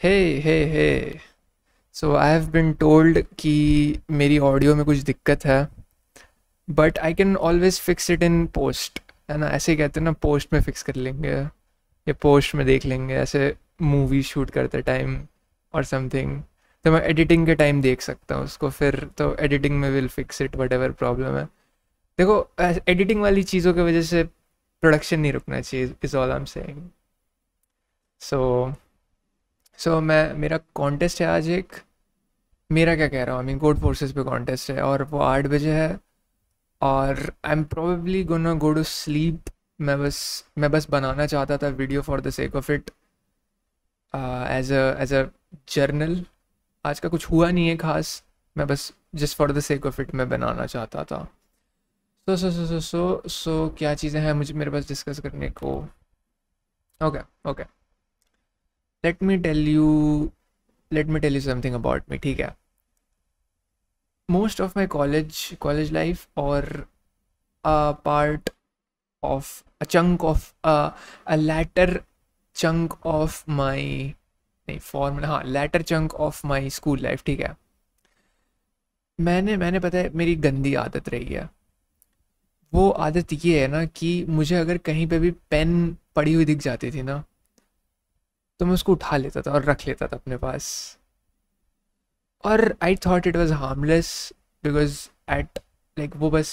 Hey hey hey so I have been told कि मेरी audio में कुछ दिक्कत है, but I can always fix it in post. है ना, ऐसे ही कहते हैं ना, पोस्ट में फिक्स कर लेंगे या पोस्ट में देख लेंगे, ऐसे मूवी शूट करते टाइम और समथिंग। तो मैं एडिटिंग के टाइम देख सकता हूँ उसको, फिर तो एडिटिंग में will fix it what ever problem है। देखो, एडिटिंग वाली चीज़ों की वजह से प्रोडक्शन नहीं रुकना चाहिए, is all I am saying. So मैं मेरा कॉन्टेस्ट है आज एक। मेरा क्या कह रहा हूँ, आई मीन कोड फोर्सेस पे कॉन्टेस्ट है और वो 8 बजे है। और I am probably gonna go to sleep. मैं बस बनाना चाहता था video for the sake of it, as a journal. आज का कुछ हुआ नहीं है खास। मैं बस just for the sake of it मैं बनाना चाहता था। क्या चीज़ें हैं मुझे मेरे पास डिस्कस करने को। Okay okay, let me tell you let me tell you something about me, ठीक है। Most of my college life और part of a chunk of a latter chunk of my नहीं फॉर्मूला, हाँ, latter chunk of my school life, ठीक है। मैंने पता है मेरी गंदी आदत रही है। वो आदत ये है ना कि मुझे अगर कहीं पे भी पेन पड़ी हुई दिख जाती थी ना, तो मैं उसको उठा लेता था और रख लेता था अपने पास। और I thought it was harmless, because at like वो बस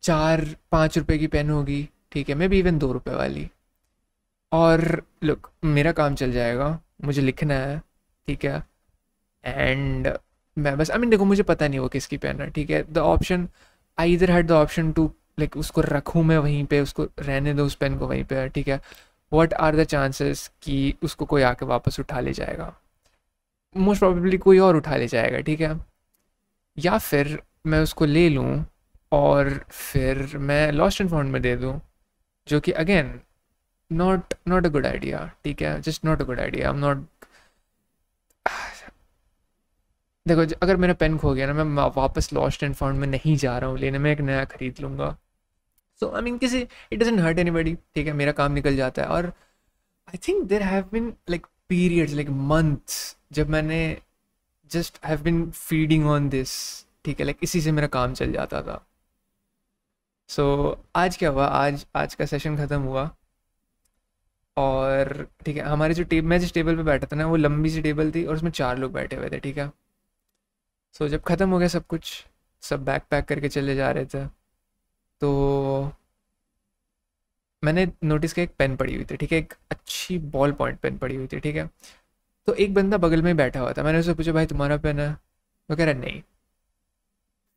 4-5 रुपए की पेन होगी, ठीक है, मे बी इवन 2 रुपए वाली। और लुक, मेरा काम चल जाएगा, मुझे लिखना है, ठीक है। एंड मैं बस, आई मीन देखो, मुझे पता नहीं वो किसकी पेन है, ठीक है। द ऑप्शन, आई इधर had the option to like उसको रखूँ मैं वहीं पे, उसको रहने दो उस पेन को वहीं पे, ठीक है। व्हाट आर द चांसेस कि उसको कोई आके वापस उठा ले जाएगा? मोस्ट प्रोबेबली कोई और उठा ले जाएगा, ठीक है। या फिर मैं उसको ले लूँ और फिर मैं लॉस्ट एंड फाउंड में दे दूँ, जो कि again not a good idea, ठीक है, just not a good idea. I am not, देखो, अगर मेरा पेन खो गया ना, मैं वापस लॉस्ट एंड फाउंड में नहीं जा रहा हूँ लेने, मैं एक नया खरीद लूँगा। सो आई मीन किसी, इट डजंट हर्ट एनीबडी, ठीक है, मेरा काम निकल जाता है। और I think there have been like periods, like months, जब मैंने just have been feeding on this, ठीक है, लाइक इसी से मेरा काम चल जाता था। सो आज क्या हुआ, आज का सेशन ख़त्म हुआ और ठीक है, हमारे जो टेब मैं जिस टेबल पे बैठा था ना, वो लंबी सी टेबल थी और उसमें 4 लोग बैठे हुए थे, ठीक है। सो जब ख़त्म हो गया सब कुछ, सब बैग पैक करके चले जा रहे थे, तो मैंने नोटिस किया एक पेन पड़ी हुई थी, ठीक है, एक अच्छी बॉल पॉइंट पेन पड़ी हुई थी, ठीक है। तो एक बंदा बगल में ही बैठा हुआ था, मैंने उससे पूछा, भाई तुम्हारा पेन है? वो कह रहा नहीं।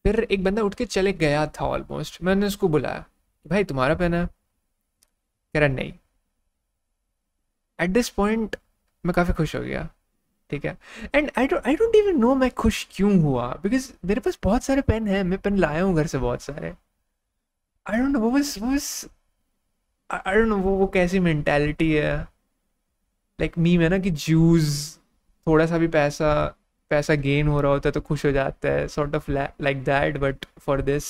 फिर एक बंदा उठ के चले गया था ऑलमोस्ट, मैंने उसको बुलाया, भाई तुम्हारा पेन है? कह रहा नहीं। एट दिस पॉइंट मैं काफ़ी खुश हो गया, ठीक है। And I don't even know मैं खुश क्यों हुआ, बिकॉज मेरे पास बहुत सारे पेन हैं, मैं पेन लाया हूँ घर से बहुत सारे। आई डोंट नो, वो बस आई डोंट नो वो कैसी मेंटालिटी है, लाइक मी में ना, कि जूस थोड़ा सा भी पैसा पैसा गेन हो रहा होता है तो खुश हो जाता है, sort of like that, but for this,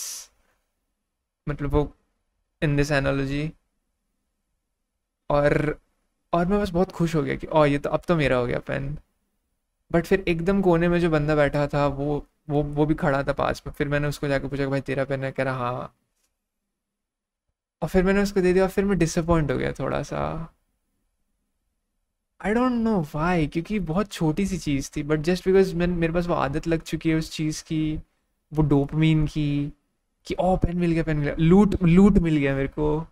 मतलब वो, इन दिस एनालॉजी। और और मैं बस बहुत खुश हो गया कि ओ, ये तो अब तो मेरा हो गया पेन। बट फिर एकदम कोने में जो बंदा बैठा था, वो भी खड़ा था पास में। फिर मैंने उसको जाकर पूछा कि भाई तेरा पेन है? कह रहा हाँ। और फिर मैंने उसको दे दिया और फिर मैं डिसअपॉइंट हो गया थोड़ा सा। आई डोंट नो वाई, क्योंकि बहुत छोटी सी चीज़ थी, बट जस्ट बिकॉज मैं मेरे पास वो आदत लग चुकी है उस चीज़ की, वो डोपामीन की, कि ओ पेन मिल गया, पेन मिल गया, लूट लूट मिल गया मेरे को,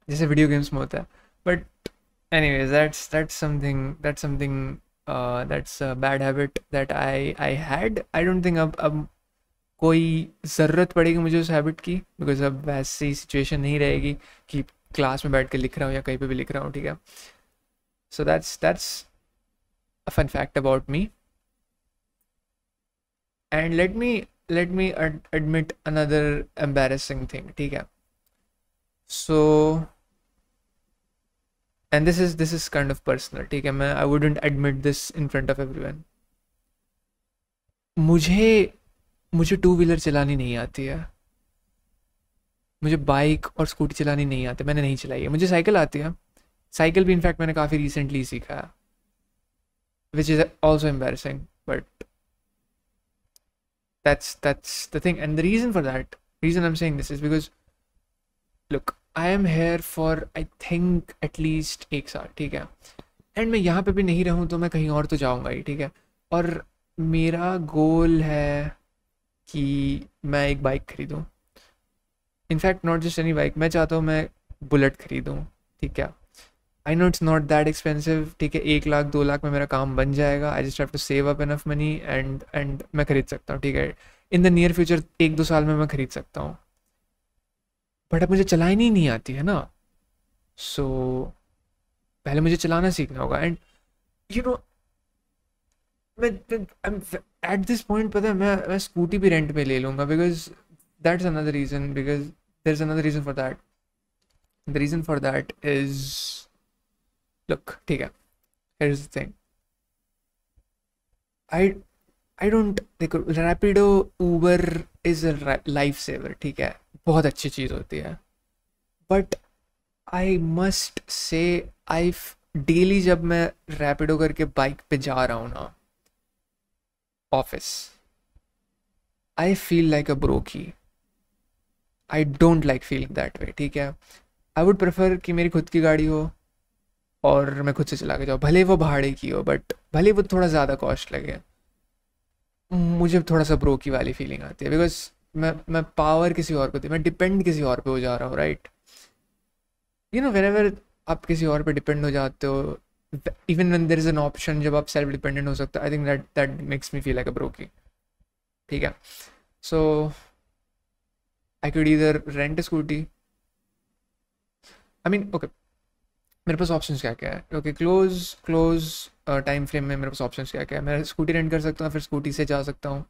जैसे वीडियो गेम्स में होता है। But anyways, that's something that's a bad habit that I had. I don't think अब कोई ज़रूरत पड़ेगी मुझे उस हैबिट की, बिकॉज अब वैसी सिचुएशन नहीं रहेगी कि क्लास में बैठ के लिख रहा हूँ या कहीं पे भी लिख रहा हूँ, ठीक है। सो that's a fun fact about me. And let me admit another embarrassing thing, ठीक है। So and this is kind of personal, ठीक है, मैं I wouldn't admit this in front of everyone। मुझे मुझे टू व्हीलर चलानी नहीं आती है। मुझे बाइक और स्कूटी चलानी नहीं आती, मैंने नहीं चलाई है। मुझे साइकिल आती है, साइकिल भी इनफैक्ट मैंने काफ़ी रिसेंटली सीखा है, which is also embarrassing, but that's the thing. And the reason I'm saying this is because look, I am here for I think at least 1 साल, ठीक है, एंड मैं यहाँ पे भी नहीं रहूँ तो मैं कहीं और तो जाऊँगा ही, ठीक है। और मेरा गोल है कि मैं एक बाइक खरीदूँ, in fact not just any bike, मैं चाहता हूँ मैं बुलेट खरीदूँ, ठीक है। I know it's not that expensive, ठीक है, 1 लाख 2 लाख में मेरा काम बन जाएगा। I just have to save up enough money and मैं खरीद सकता हूँ, ठीक है। इन द नियर फ्यूचर 1-2 साल में मैं खरीद सकता हूँ, बट अब मुझे चलानी नहीं आती है ना, सो पहले मुझे चलाना सीखना होगा। एंड यू नो मैं एट दिस पॉइंट पता है मैं स्कूटी भी रेंट पे ले लूँगा, because that's another reason, because there is another reason for that. The reason for that is look, ठीक है, here is the thing, I I don't, देखो Rapido Uber is a life saver, ठीक है, बहुत अच्छी चीज़ होती है, but I must say I daily जब मैं रैपिडो करके बाइक पे जा रहा हूँ ना office, I feel like a brokie. I don't like feeling that way, ठीक है। आई वुड प्रेफर कि मेरी खुद की गाड़ी हो और मैं खुद से चला के जाऊँ, भले वो भाड़े की हो, बट भले वो थोड़ा ज़्यादा कॉस्ट लगे, मुझे थोड़ा सा ब्रोकी वाली फीलिंग आती है, बिकॉज मैं पावर किसी और को दी, मैं डिपेंड किसी और पे हो जा रहा हूँ, right. You know whenever आप किसी और पे डिपेंड हो जाते हो, even when there is an option जब आप सेल्फ डिपेंडेंट हो सकते हो, I think that makes me feel like a brokie, ठीक है। So I could either rent a scooty, I mean okay, मेरे पास ऑप्शंस क्या क्या है, ओके, क्लोज टाइम फ्रेम में मेरे पास ऑप्शंस क्या क्या है। मैं स्कूटी रेंट कर सकता हूँ, फिर स्कूटी से जा सकता हूँ,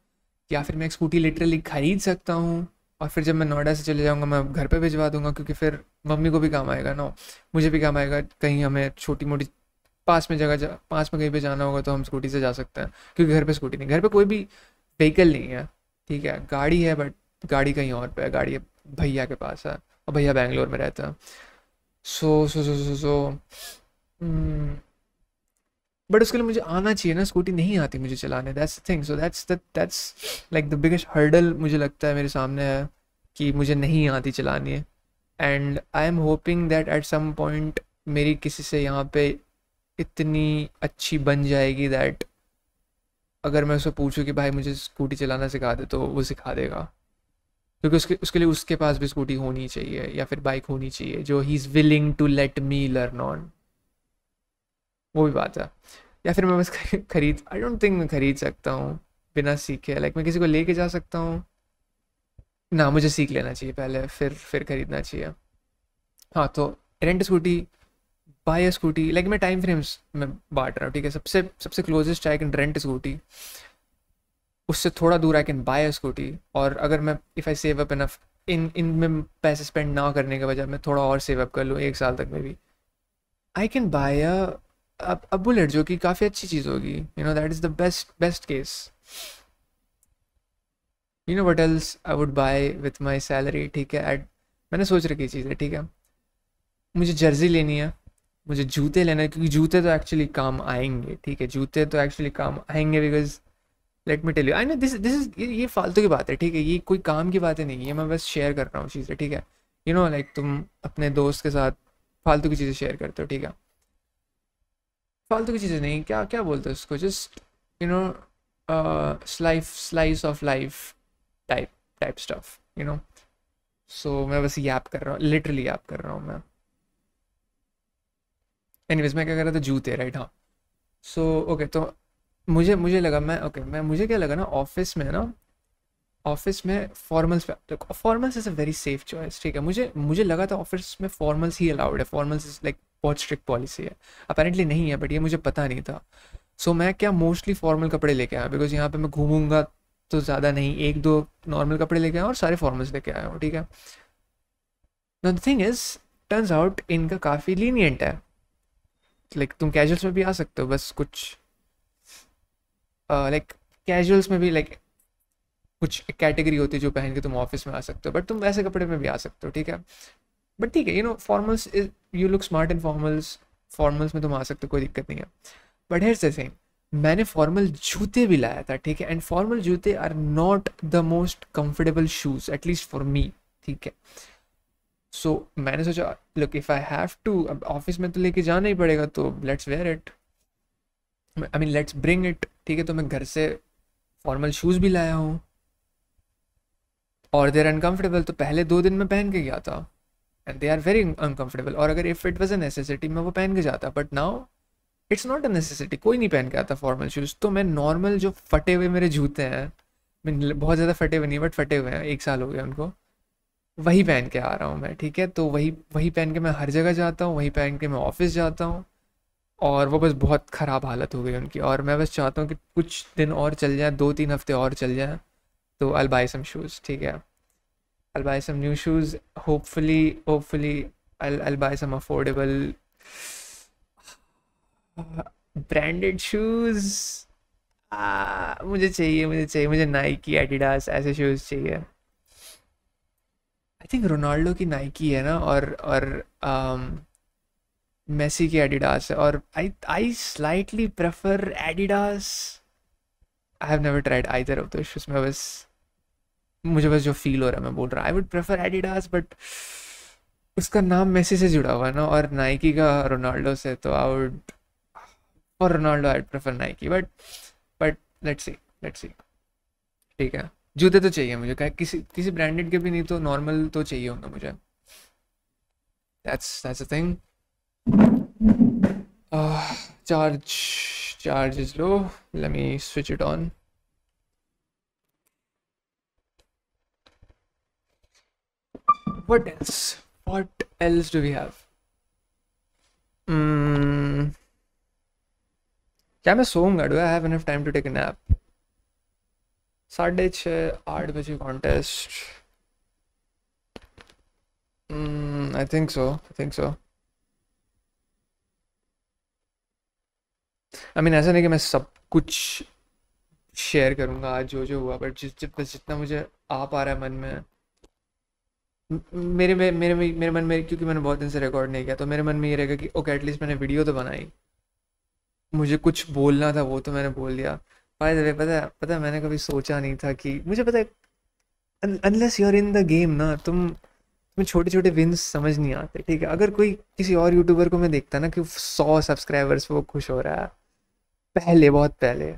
या फिर मैं एक स्कूटी लिटरली खरीद सकता हूँ और फिर जब मैं नोएडा से चले जाऊँगा मैं घर पे भिजवा दूँगा, क्योंकि फिर मम्मी को भी काम आएगा ना, मुझे भी काम आएगा, कहीं हमें छोटी मोटी पास में कहीं पे जाना होगा तो हम स्कूटी से जा सकते हैं, क्योंकि घर पे स्कूटी नहीं, घर पे कोई भी व्हीकल नहीं है, ठीक है। गाड़ी है बट गाड़ी कहीं और पे है, गाड़ी भैया के पास है और भैया बैंगलोर में रहता है। सो बट उसके लिए मुझे आना चाहिए ना, स्कूटी नहीं आती मुझे चलाने, that's the thing. So that's like the biggest hurdle मुझे लगता है मेरे सामने है कि मुझे नहीं आती चलानी है। And I am hoping that at some point मेरी किसी से यहाँ पे इतनी अच्छी बन जाएगी दैट अगर मैं उससे पूछूं कि भाई मुझे स्कूटी चलाना सिखा दे तो वो सिखा देगा, क्योंकि उसके लिए उसके पास भी स्कूटी होनी चाहिए या फिर बाइक होनी चाहिए जो he is willing to let me learn on, वो भी बात है। या फिर मैं बस खरीद, आई डोंट थिंक मैं खरीद सकता हूँ बिना सीखे, लाइक मैं किसी को लेके जा सकता हूँ ना, मुझे सीख लेना चाहिए पहले, फिर खरीदना चाहिए। हाँ, तो rent scooty, bye scooty, like मैं टाइम फ्रेम्स में बांट रहा हूँ, ठीक है। सबसे सबसे closest I can rent scooty, उससे थोड़ा दूर आई कैन बाय स्कूटी, और अगर मैं if I save up enough in में पैसे स्पेंड ना करने के बजाय मैं थोड़ा और सेव अप कर लूँ 1 साल तक में भी, I can buy a bullet, जो कि काफ़ी अच्छी चीज़ होगी, you know, that is the best case. You know what else I would buy with my salary, ठीक है। एट मैंने सोच रखी चीज़ है, ठीक है, मुझे जर्सी लेनी है, मुझे जूते लेने हैं, क्योंकि जूते तो एक्चुअली काम आएंगे, ठीक है, जूते तो एक्चुअली काम आएंगे, because let me tell you, I know this is ये फालतू की बात है, ठीक है, ये कोई काम की बातें नहीं है, मैं बस शेयर कर रहा हूँ चीज़ें, ठीक है। यू नो लाइक तुम अपने दोस्त के साथ फालतू की चीज़ें शेयर करते हो, ठीक है, फालतू की चीज़ें नहीं, क्या क्या बोलते हो उसको, just you know slice of life type type stuff, you know. So मैं बस याप कर रहा हूँ, लिटरली याप कर रहा हूँ मैं। एनीवेज मैं क्या कर रहा था, जूते, राइट, हाँ। सो ओके, तो मुझे मुझे लगा मैं ओके मैं मुझे क्या लगा ना, ऑफिस में ना, ऑफिस में फॉर्मल्स पे, formals is a very safe choice, ठीक है। मुझे लगा था ऑफिस में फॉर्मल्स ही अलाउड है, फॉर्मल्स इज लाइक बहुत स्ट्रिक्ट पॉलिसी है, अपेरेंटली नहीं है, बट ये मुझे पता नहीं था। सो मैं क्या मोस्टली फॉर्मल कपड़े लेके आया, बिकॉज यहाँ पे मैं घूमूंगा तो ज़्यादा नहीं, 1-2 नॉर्मल कपड़े लेके आया और सारे फॉर्मल्स लेके आया हूँ, ठीक है। The thing is, turns out इनका काफ़ी लीनियंट है, लाइक तुम कैजुअल्स में भी आ सकते हो, बस कुछ लाइक कैजुअल्स में भी लाइक कुछ कैटेगरी होती है जो पहन के तुम ऑफिस में आ सकते हो, बट तुम वैसे कपड़े में भी आ सकते हो, ठीक है। बट ठीक है, you know formals, you look smart in formals, formals में तुम आ सकते हो, कोई दिक्कत नहीं है। बट हेयर्स द थिंग, मैंने फॉर्मल जूते भी लाया था, ठीक है, एंड फॉर्मल जूते are not the most comfortable shoes, at least for me, ठीक है। सो मैंने सोचा look if I have to, अब ऑफिस में तो लेके जाना ही पड़ेगा, तो let's wear it, I mean let's bring it, ठीक है। तो मैं घर से फॉर्मल शूज़ भी लाया हूँ, और देर अनकम्फर्टेबल, तो पहले 2 दिन में पहन के गया था, and they are very uncomfortable. और अगर if it was a necessity मैं वो पहन के जाता, but now it's not a necessity, कोई नहीं पहन के आता फॉर्मल शूज़। तो मैं नॉर्मल जो फटे हुए मेरे जूते हैं, मीन बहुत ज़्यादा फटे हुए नहीं बट फटे हुए हैं, 1 साल हो गया उनको, वही पहन के आ रहा हूँ मैं, ठीक है। तो वही वही पहन के मैं हर जगह जाता हूँ, वही पहन के मैं ऑफिस जाता हूँ, और वो बस बहुत ख़राब हालत हो गई उनकी, और मैं बस चाहता हूँ कि कुछ दिन और चल जाए, 2-3 हफ्ते और चल जाए, तो I'll buy some shoes, ठीक है। I'll buy some new shoes, hopefully I'll buy some affordable branded shoes। मुझे नाइकी एडिडास ऐसे शूज़ चाहिए। आई थिंक रोनाल्डो की नाइकी है ना, और मेसी की एडिडास है, और I slightly prefer Adidas. I have never tried either of the shoes, मैं बस मुझे बस जो फील हो रहा है मैं बोल रहा हूँ, I would prefer Adidas, but उसका नाम मेसी से जुड़ा हुआ है ना, और नाइकी का रोनाल्डो से, तो I would for Ronaldo I prefer Nike, but let's see, ठीक है। जूते तो चाहिए मुझे, क्या किसी किसी ब्रांडेड के भी नहीं तो नॉर्मल तो चाहिए होंगे मुझे, that's the thing. Charge is low, let me switch it on. What else do we have? क्या मैं सोऊंगा? Do I have enough time to take a nap? 6:30-8 बजे contest. I think so. I mean ऐसा नहीं कि मैं सब कुछ शेयर करूंगा आज जो जो हुआ, बट जितना मुझे आ पा रहा है मन में, मेरे मन में, क्योंकि मैंने बहुत दिन से रिकॉर्ड नहीं किया, तो मेरे मन में ये रहेगा कि ओके एटलीस्ट मैंने वीडियो तो बनाई, मुझे कुछ बोलना था वो तो मैंने बोल दिया। बाय द वे, पता है मैंने कभी सोचा नहीं था कि, मुझे पता है unless you are in the game ना, तुम्हें छोटे छोटे विन्स समझ नहीं आते, ठीक है। अगर कोई किसी और यूट्यूबर को मैं देखता ना कि 100 सब्सक्राइबर्स पे वो खुश हो रहा है, पहले बहुत पहले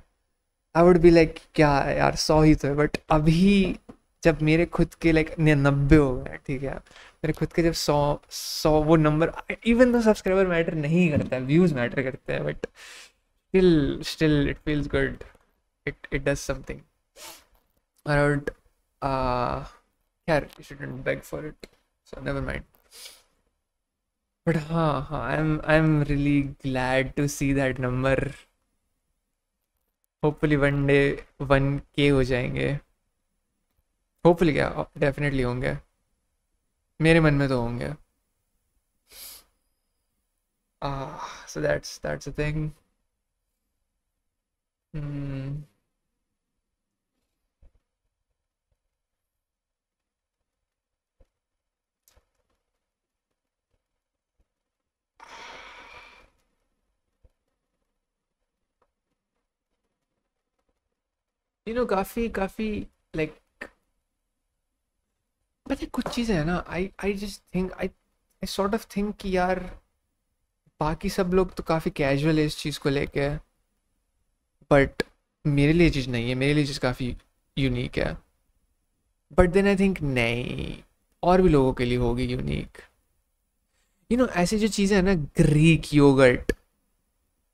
आई वुड बी लाइक क्या यार 100 ही तो है, बट अभी जब मेरे खुद के लाइक 90 हो गए, ठीक है, मेरे खुद के जब 100 वो नंबर, इवन तो सब्सक्राइबर मैटर नहीं करता है, व्यूज मैटर करते हैं, but still it feels good, it does something around, yeah, you shouldn't beg for it, so never mind. But हाँ, I'm really glad to see that number, hopefully one day 1K हो जाएंगे, hopefully क्या, definitely होंगे, मेरे मन में तो होंगे। So that's the thing. Hmm. काफी काफी लाइक, पता है कुछ चीज़ें है ना, I just think, I sort of think कि यार बाकी सब लोग तो काफ़ी कैजुअल है इस चीज़ को लेके, बट मेरे लिए चीज़ नहीं है, मेरे लिए चीज़ काफ़ी यूनिक है। बट देन आई थिंक नहीं, और भी लोगों के लिए होगी यूनिक। ऐसी जो चीज़ें हैं ना, ग्रीक योगर्ट,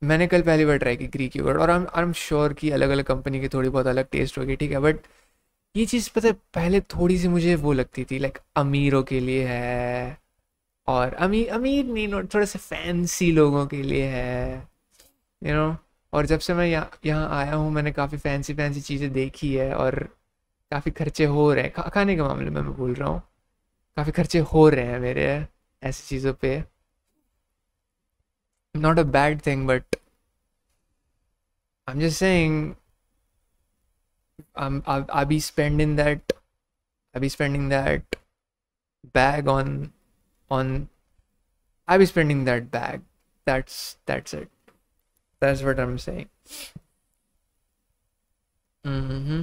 मैंने कल पहली बार ट्राई की ग्रीक योगर्ट, और आई एम श्योर कि अलग अलग कंपनी की थोड़ी बहुत अलग टेस्ट होगी, ठीक है, बट ये चीज़ पता है पहले थोड़ी सी मुझे वो लगती थी लाइक अमीरों के लिए है, और अमीर अमीर नहीं, थोड़े से फैंसी लोगों के लिए है, यू नो और जब से मैं यहाँ आया हूँ, मैंने काफ़ी फैंसी फैंसी चीज़ें देखी है, और काफ़ी खर्चे हो रहे हैं, खाने के मामले में मैं बोल रहा हूँ, काफ़ी खर्चे हो रहे हैं मेरे ऐसी चीज़ों पे। Not a bad thing, but I am just saying, I'll be spending that, I'll be spending that bag on I'll be spending that bag that's it. That's what I'm saying. Mm-hmm.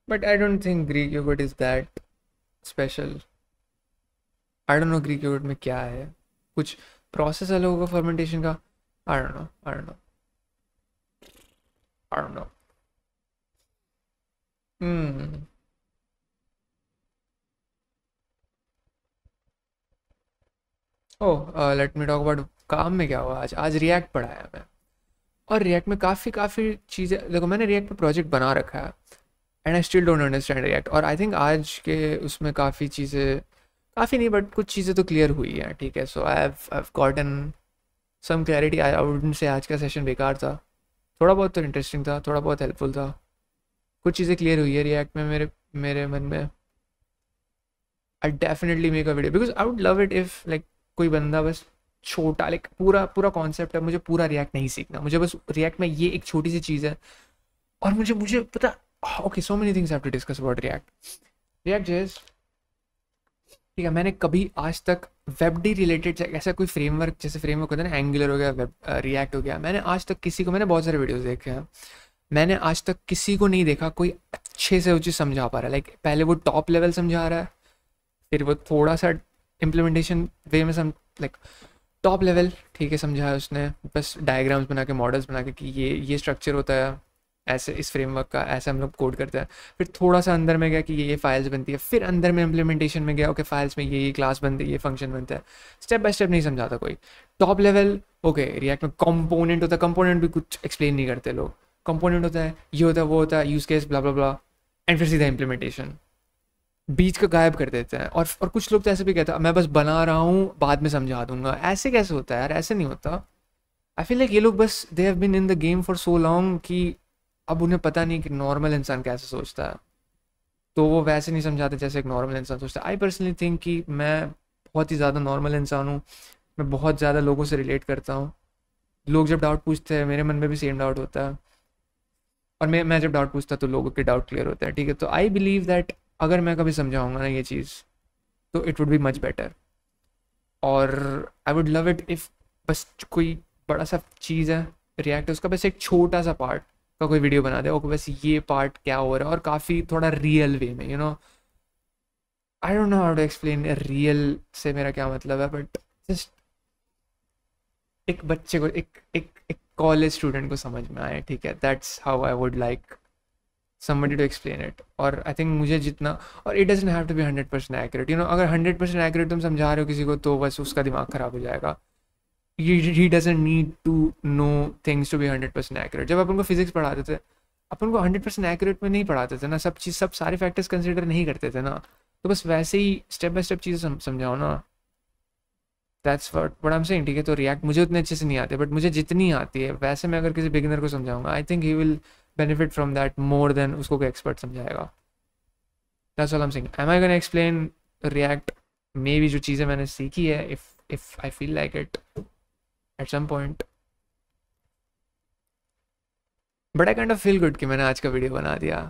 But I don't think Greek yogurt is that special. I don't know Greek yogurt में क्या है, कुछ process अलग होगा fermentation का. I don't know. I don't know. I don't know. Hmm. Oh, let me talk about काम में क्या हुआ आज. आज रिएक्ट पढ़ाया मैं. और रिएक्ट में काफ़ी काफ़ी चीज़ें, देखो मैंने रिएक्ट पे प्रोजेक्ट बना रखा है and I still don't understand react. और आई थिंक आज के उसमें काफ़ी चीज़ें, काफ़ी नहीं बट कुछ चीज़ें तो क्लियर हुई हैं. ठीक है, so I have gotten some clarity. I wouldn't say आज का सेशन बेकार था. थोड़ा बहुत तो इंटरेस्टिंग था, थोड़ा बहुत हेल्पफुल था. कुछ चीज़ें क्लियर हुई है रिएक्ट में मेरे मेरे मन में. I definitely make a video because I would love it if like कोई बंदा बस छोटा, लाइक पूरा पूरा कॉन्सेप्ट है, मुझे पूरा रिएक्ट नहीं सीखना, मुझे बस रिएक्ट में ये एक छोटी सी चीज़ है. और मुझे मुझे पता, okay so many things have to discuss about React. React just, ठीक है, मैंने कभी आज तक वेब डी रिलेटेड ऐसा कोई फ्रेमवर्क, जैसे फ्रेमवर्क होता है ना, एंगुलर हो गया, वेब रिएक्ट हो गया, मैंने आज तक किसी को, मैंने बहुत सारे वीडियोस देखे हैं, मैंने आज तक किसी को नहीं देखा कोई अच्छे से वो चीज़ समझा पा रहा है. लाइक पहले वो टॉप लेवल समझा रहा है, फिर वो थोड़ा सा इम्प्लीमेंटेशन वे में लाइक टॉप लेवल ठीक है समझाया उसने, बस डायग्राम्स बना के, मॉडल्स बना के कि ये स्ट्रक्चर होता है ऐसे, इस फ्रेमवर्क का ऐसे हम लोग कोड करते हैं. फिर थोड़ा सा अंदर में गया कि ये फाइल्स बनती है, फिर अंदर में इम्प्लीमेंटेशन में गया, ओके फाइल्स में ये क्लास बनती है, ये फंक्शन बनता है. स्टेप बाय स्टेप नहीं समझाता कोई. टॉप लेवल ओके, रिएक्ट में कंपोनेंट होता है, कंपोनेंट भी कुछ एक्सप्लेन नहीं करते लोग. कंपोनेंट होता है, ये होता है, वो होता है, use case blah blah blah, and फिर सीधा इम्प्लीमेंटेशन बीच का गायब कर देते हैं. और कुछ लोग तो ऐसे भी कहते हैं मैं बस बना रहा हूँ बाद में समझा दूंगा. ऐसे कैसे होता है यार, ऐसे नहीं होता. आई फील लाइक ये लोग बस they have been in the game for so long कि अब उन्हें पता नहीं कि नॉर्मल इंसान कैसे सोचता है, तो वो वैसे नहीं समझाते जैसे एक नॉर्मल इंसान सोचता है. आई पर्सनली थिंक कि मैं बहुत ही ज़्यादा नॉर्मल इंसान हूँ, मैं बहुत ज़्यादा लोगों से रिलेट करता हूँ. लोग जब डाउट पूछते हैं मेरे मन में भी सेम डाउट होता है, और मैं जब डाउट पूछता तो लोगों के डाउट क्लियर होते हैं. ठीक है, तो आई बिलीव दैट अगर मैं कभी समझाऊंगा ना ये चीज़ तो it would be much better. और I would love it if बस कोई बड़ा सा चीज़ है रिएक्ट, उसका बस एक छोटा सा पार्ट का कोई वीडियो बना दे, ओके बस ये पार्ट क्या हो रहा है, और काफ़ी थोड़ा रियल वे में, you know, I don't know how to explain real से मेरा क्या मतलब है, बट जस्ट एक बच्चे को, एक कॉलेज स्टूडेंट को समझ में आए. ठीक है, that's how I would like somebody to explain it. और आई थिंक मुझे जितना, और it doesn't have to be 100% accurate, you know. अगर 100% एक्यूरेट तुम समझा रहे हो किसी को तो बस उसका दिमाग ख़राब हो जाएगा. He doesn't need to know things to be 100% accurate. जब अपन को फिजिक्स पढ़ाते थे, अपन को 100% एक्यूरेट में नहीं पढ़ाते थे ना, सब चीज़, सब सारे फैक्टर्स कंसिडर नहीं करते थे ना. तो बस वैसे ही स्टेप बाय स्टेप चीज़ें समझाओ ना. That's what I am saying. ठीक है, तो रिएक्ट मुझे उतने अच्छे से नहीं आते, बट मुझे जितनी आती है वैसे मैं अगर किसी बिगिनर को समझाऊंगा, I think he will benefit from that more than उसको कोई expert समझाएगा. That's all I'm saying. Am I gonna explain React? Maybe जो चीज़ें मैंने सीखी है, if I feel like it at some point. But I kind of feel good कि मैंने आज का वीडियो बना दिया,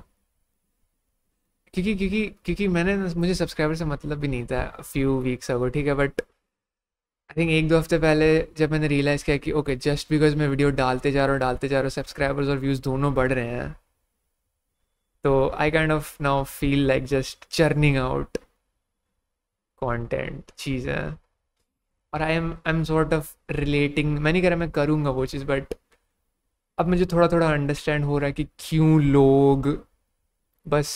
क्योंकि मैंने, मुझे सब्सक्राइबर से मतलब भी नहीं था few weeks ago. ठीक है, बट आई थिंक 1-2 हफ्ते पहले जब मैंने रियलाइज़ किया कि ओके जस्ट बिकॉज मैं वीडियो डालते जा रहा हूँ सब्सक्राइबर्स और व्यूज़ दोनों बढ़ रहे हैं, तो I kind of now feel like just churning out content चीज़ें. और I M sort of relating, मैं नहीं कह रहा मैं करूँगा वो चीज़, बट अब मुझे थोड़ा थोड़ा अंडरस्टैंड हो रहा है कि क्यों लोग बस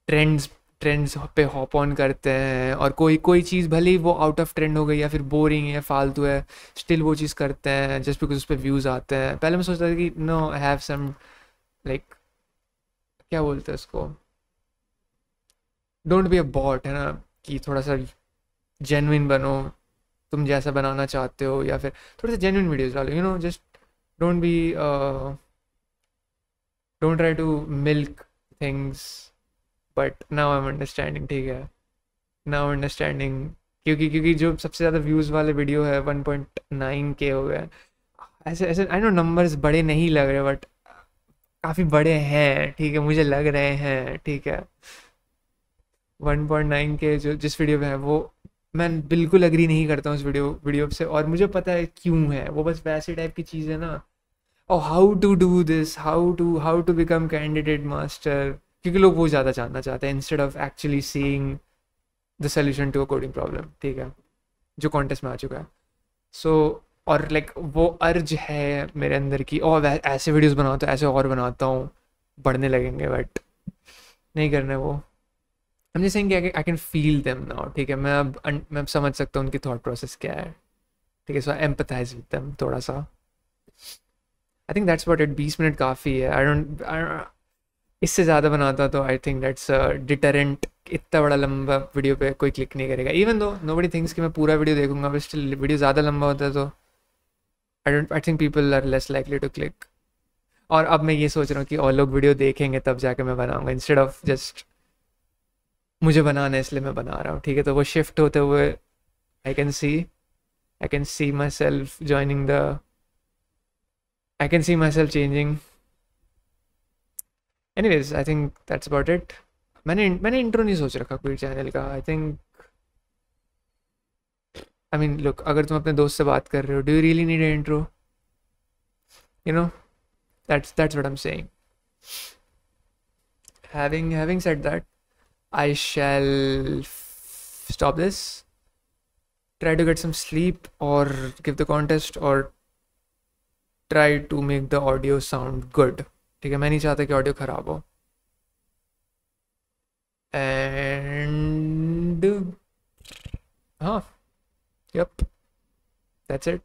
ट्रेंड्स पे हॉप ऑन करते हैं, और कोई चीज़ भले ही वो आउट ऑफ ट्रेंड हो गई या फिर बोरिंग है, फालतू है, स्टिल वो चीज़ करते हैं जस्ट बिकॉज उस पर व्यूज़ आते हैं. पहले मैं सोचता था कि no, I have some like, क्या बोलते हैं उसको, डोंट बी अ बॉट, है ना, कि थोड़ा सा जेन्युइन बनो, तुम जैसा बनाना चाहते हो, या फिर थोड़ा सा जेन्युइन वीडियोस डालो, you know, just don't be, don't try to milk things. But now I am understanding. ठीक है, नाउ अंडरस्टैंडिंग, क्योंकि जो सबसे ज़्यादा व्यूज़ वाले वीडियो है 1.9K हो गए. ऐसे ऐसे आई नो नंबर्स बड़े नहीं लग रहे, बट काफ़ी बड़े हैं. ठीक है, मुझे लग रहे हैं. ठीक है, 1.9K जो जिस वीडियो में है वो मैं बिल्कुल अग्री नहीं करता हूँ उस वीडियो से, और मुझे पता है क्यों है, वो बस वैसे टाइप की चीज़ है ना। और how to do this, how to become candidate master, क्योंकि लोग वो ज़्यादा जानना चाहते हैं instead of actually seeing the solution to a coding problem, ठीक है, जो कॉन्टेस्ट में आ चुका है। सो और लाइक वो अर्ज है मेरे अंदर की, और ऐसे वीडियोस बनाता हूँ, ऐसे और बनाता हूँ, बढ़ने लगेंगे, बट नहीं करना है वो। हम जैसे I can feel them now, ठीक है, मैं अब समझ सकता हूँ उनकी थॉट प्रोसेस क्या है, ठीक है, सो एम्पथाइज विद देम थोड़ा सा। I think that's what it, 20 minute काफ़ी है। आई डोंट, इससे ज़्यादा बनाता तो आई थिंक दैट्स डिटरेंट। इतना बड़ा लंबा वीडियो पे कोई क्लिक नहीं करेगा, इवन दो नोबडी थिंक्स कि मैं पूरा वीडियो देखूंगा, बट स्टिल वीडियो ज़्यादा लंबा होता है तो I think people are less likely to click. और अब मैं ये सोच रहा हूँ कि और लोग वीडियो देखेंगे तब जाके मैं बनाऊंगा, इंस्टेड ऑफ जस्ट मुझे बनाना है इसलिए मैं बना रहा हूँ, ठीक है, तो वो शिफ्ट होते हुए I can see I can see my self joining the, I can see my self changing. Anyways I think that's about it. मैंने इंट्रो नहीं सोच रखा कोई चैनल का, I think, I mean look, अगर तुम अपने दोस्त से बात कर रहे हो, do you really need an intro, you know, that's what I'm saying. Having said that, I shall stop this, try to get some sleep, or give the contest, or try to make the audio sound good, ठीक है, मैं नहीं चाहता कि audio ख़राब हो। And हाँ, yep, that's it.